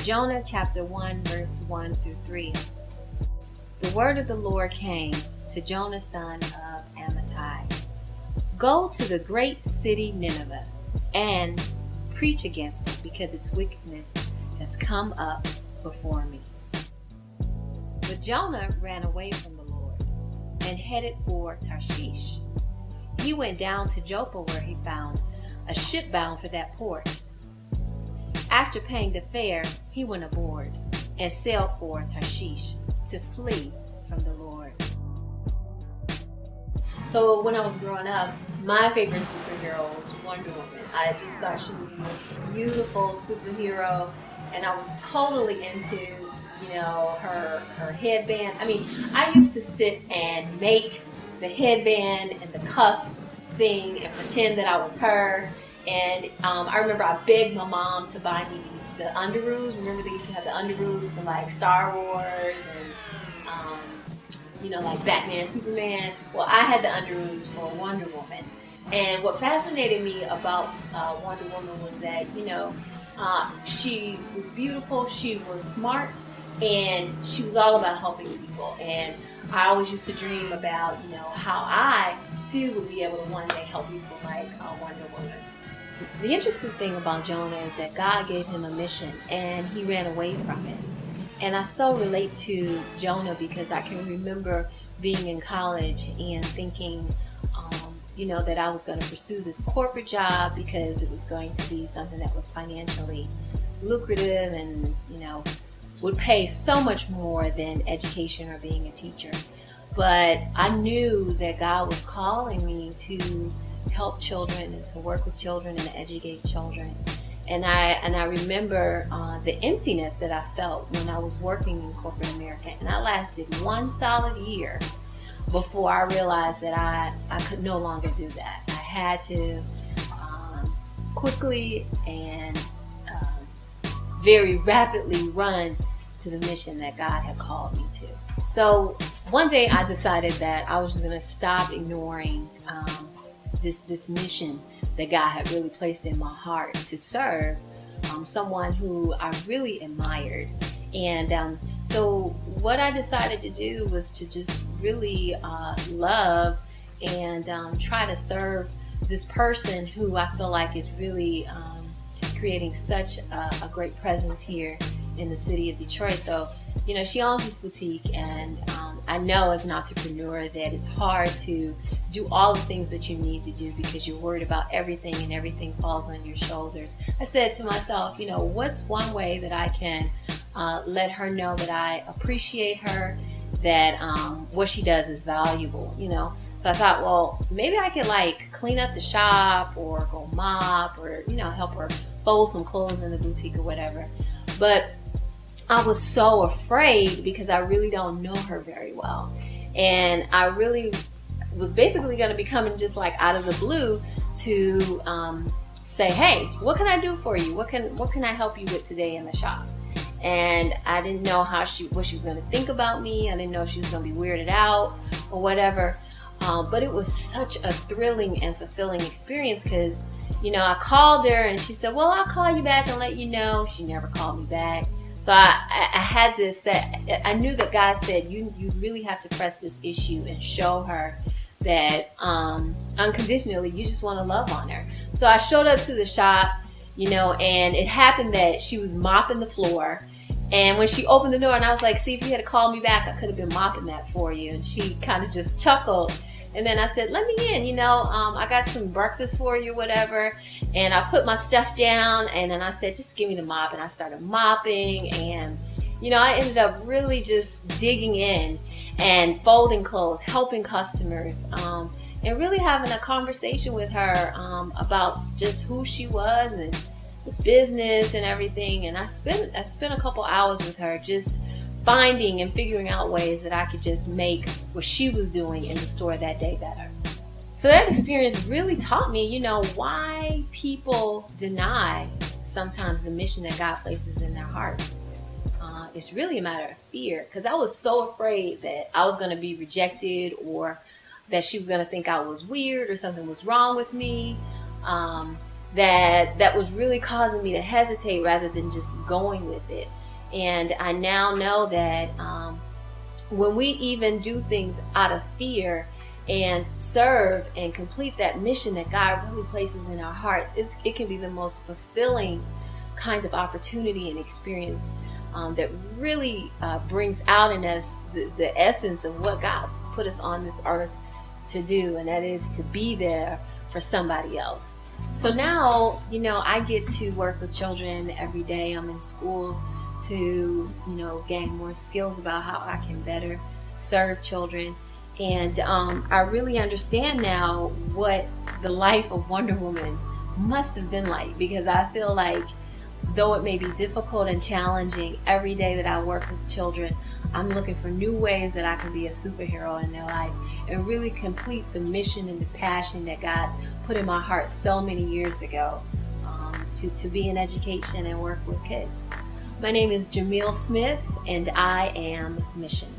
Jonah chapter 1 verse 1 through 3. The word of the Lord came to Jonah son of Amittai. Go to the great city Nineveh and preach against it, because its wickedness has come up before me. But Jonah ran away from the Lord and headed for Tarshish. He went down to Joppa, where he found a ship bound for that port. After paying the fare, he went aboard and sailed for Tarshish to flee from the Lord. So when I was growing up, my favorite superhero was Wonder Woman. I just thought she was the most beautiful superhero, and I was totally into, her headband. I mean, I used to sit and make the headband and the cuff thing and pretend that I was her. And I remember I begged my mom to buy me the underoos. Remember they used to have the underoos for like Star Wars and like Batman and Superman. Well, I had the underoos for Wonder Woman. And what fascinated me about Wonder Woman was that, she was beautiful, she was smart, and she was all about helping people. And I always used to dream about, how I, too, would be able to one day help people like Wonder Woman. The interesting thing about Jonah is that God gave him a mission, and he ran away from it. And I so relate to Jonah because I can remember being in college and thinking, that I was going to pursue this corporate job because it was going to be something that was financially lucrative and, would pay so much more than education or being a teacher. But I knew that God was calling me to help children and to work with children and educate children. And I remember the emptiness that I felt when I was working in corporate America. And I lasted one solid year before I realized that I could no longer do that. I had to quickly and very rapidly run to the mission that God had called me to. So one day I decided that I was just going to stop ignoring this mission that God had really placed in my heart to serve someone who I really admired. And so what I decided to do was to just really love and try to serve this person who I feel like is really creating such a great presence here in the city of Detroit. So, she owns this boutique, and I know as an entrepreneur that it's hard to do all the things that you need to do because you're worried about everything and everything falls on your shoulders. I said to myself, what's one way that I can let her know that I appreciate her, that what she does is valuable, So I thought, well, maybe I could like clean up the shop or go mop or, help her fold some clothes in the boutique or whatever. But I was so afraid because I really don't know her very well. And I really was basically going to be coming just like out of the blue to say, hey, what can I do for you? What can I help you with today in the shop? And I didn't know what she was going to think about me. I didn't know if she was going to be weirded out or whatever. But it was such a thrilling and fulfilling experience because, I called her and she said, well, I'll call you back and let you know. She never called me back. So I had to say, I knew that God said, you really have to press this issue and show her that unconditionally you just want to love on her. So I showed up to the shop, and it happened that she was mopping the floor. And when she opened the door and I was like, see, if you had called me back, I could have been mopping that for you. And she kind of just chuckled. And then I said, let me in, I got some breakfast for you, whatever. And I put my stuff down and then I said, just give me the mop. And I started mopping and, I ended up really just digging in and folding clothes, helping customers, and really having a conversation with her about just who she was and the business and everything. And I spent a couple hours with her just finding and figuring out ways that I could just make what she was doing in the store that day better. So that experience really taught me, why people deny sometimes the mission that God places in their hearts. It's really a matter of fear, because I was so afraid that I was going to be rejected or that she was going to think I was weird or something was wrong with me. that was really causing me to hesitate rather than just going with it. And I now know that when we even do things out of fear and serve and complete that mission that God really places in our hearts, it can be the most fulfilling kind of opportunity and experience that really brings out in us the essence of what God put us on this earth to do, and that is to be there for somebody else. So now, I get to work with children every day. I'm in school to, gain more skills about how I can better serve children. And I really understand now what the life of Wonder Woman must have been like, because I feel like though it may be difficult and challenging, every day that I work with children, I'm looking for new ways that I can be a superhero in their life and really complete the mission and the passion that God put in my heart so many years ago, to be in education and work with kids. My name is Jameel Smith, and I am Mission.